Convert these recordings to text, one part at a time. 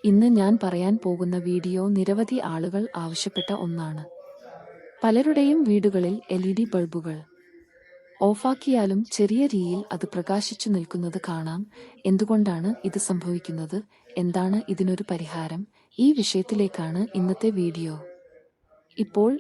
ഇന്ന് ഞാൻ പറയാൻ പോകുന്ന വീഡിയോ നിരവധി ആളുകൾ ആവശ്യപ്പെട്ട ഒന്നാണ്. പലരുടെയും വീടുകളിൽ LED ബൾബുകൾ ഓഫാക്കിയാലും ചെറിയ രീതിയിൽ അത് പ്രകാശിച്ചു നിൽക്കുന്നത് കാണാം. എന്തുകൊണ്ടാണ് ഇത് സംഭവിക്കുന്നത്? എന്താണ് ഇതിനൊരു പരിഹാരം? ഈ വിഷയത്തിലേക്കാണ് ഇന്നത്തെ വീഡിയോ. ഇപ്പോൾ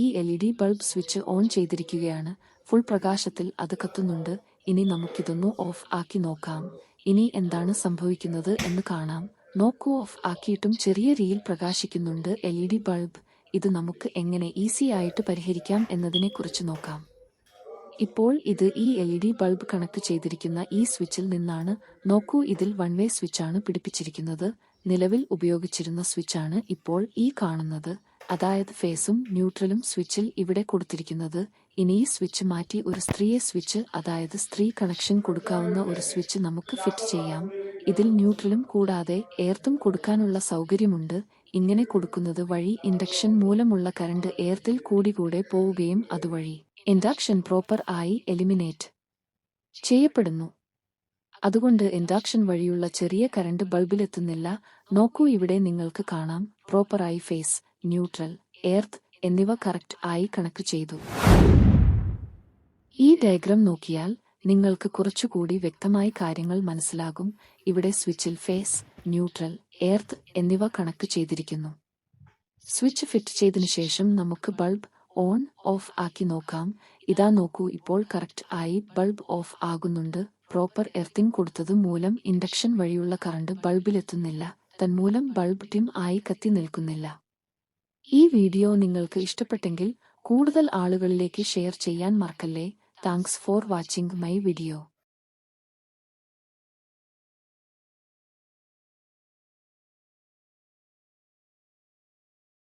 ഈ LED ബൾബ് സ്വിച്ച് ഓൺ ചെയ്തിരിക്കുകയാണ്. ഫുൾ പ്രകാശത്തിൽ അത് കത്തുന്നുണ്ട്. ഇനി നമുക്കിതൊന്ന് ഓഫ് ആക്കി നോക്കാം. ഇനി എന്താണ് സംഭവിക്കുന്നത് എന്ന് കാണാം. നോക്കൂ, ഓഫ് ആക്കിയിട്ടും ചെറിയ രീതിയിൽ പ്രകാശിക്കുന്നുണ്ട് LED ബൾബ്. ഇത് നമുക്ക് എങ്ങനെ ഈസി ആയിട്ട് പരിഹരിക്കാം എന്നതിനെക്കുറിച്ച് നോക്കാം. ഇപ്പോൾ ഈ LED ബൾബ് കണക്ട് ചെയ്തിരിക്കുന്ന ഈ സ്വിച്ചിൽ നിന്നാണ്. നോക്കൂ, ഇതിൽ വൺ വേ സ്വിച്ചാണ് പിടിപ്പിച്ചിരിക്കുന്നത്. നിലവിൽ ഉപയോഗിച്ചിരുന്ന സ്വിച്ചാണ് ഇപ്പോൾ ഈ കാണുന്നത്. അതായത് ഫേസും ന്യൂട്രലും സ്വിച്ചിൽ ഇവിടെ കൊടുത്തിരിക്കുന്നത്. ഇനി ഈ സ്വിച്ച് മാറ്റി ഒരു സ്ത്രീയെ സ്വിച്ച്, അതായത് സ്ത്രീ കണക്ഷൻ കൊടുക്കാവുന്ന ഒരു സ്വിച്ച് നമുക്ക് ഫിറ്റ് ചെയ്യാം. ഇതിൽ ന്യൂട്രലും കൂടാതെ എർത്തും കൊടുക്കാനുള്ള സൗകര്യമുണ്ട്. ഇങ്ങനെ കൊടുക്കുന്നത് വഴി ഇൻഡക്ഷൻ മൂലമുള്ള കറണ്ട് എർത്തിൽ കൂടെ പോവുകയും അതുവഴി ഇൻഡക്ഷൻ പ്രോപ്പർ ആയി എലിമിനേറ്റ് ചെയ്യപ്പെടുന്നു. അതുകൊണ്ട് ഇൻഡക്ഷൻ വഴിയുള്ള ചെറിയ കറണ്ട് ബൾബിലെത്തുന്നില്ല. നോക്കൂ, ഇവിടെ നിങ്ങൾക്ക് കാണാം പ്രോപ്പറായി ഫേസ്, ന്യൂട്രൽ, എർത്ത് എന്നിവ കറക്റ്റ് ആയി കണക്ട് ചെയ്തു. ഈ ഡയഗ്രം നോക്കിയാൽ നിങ്ങൾക്ക് കുറച്ചുകൂടി വ്യക്തമായി കാര്യങ്ങൾ മനസ്സിലാകും. ഇവിടെ സ്വിച്ചിൽ ഫേസ്, ന്യൂട്രൽ, എർത്ത് എന്നിവ കണക്ട് ചെയ്തിരിക്കുന്നു. സ്വിച്ച് ഫിറ്റ് ചെയ്തതിനു ശേഷം നമുക്ക് ബൾബ് ഓൺ ഓഫ് ആക്കി നോക്കാം. ഇതാ നോക്കൂ, ഇപ്പോൾ കറക്റ്റ് ആയി ബൾബ് ഓഫ് ആകുന്നുണ്ട്. പ്രോപ്പർ എർത്തിങ് കൊടുത്തത് മൂലം ഇൻഡക്ഷൻ വഴിയുള്ള കറണ്ട് ബൾബിലെത്തുന്നില്ല. തന്മൂലം ബൾബ് ഡിം ആയി കത്തി നിൽക്കുന്നില്ല. ഈ വീഡിയോ നിങ്ങൾക്ക് ഇഷ്ടപ്പെട്ടെങ്കിൽ കൂടുതൽ ആളുകളിലേക്ക് ഷെയർ ചെയ്യാൻ മറക്കല്ലേ. Thanks for watching my video.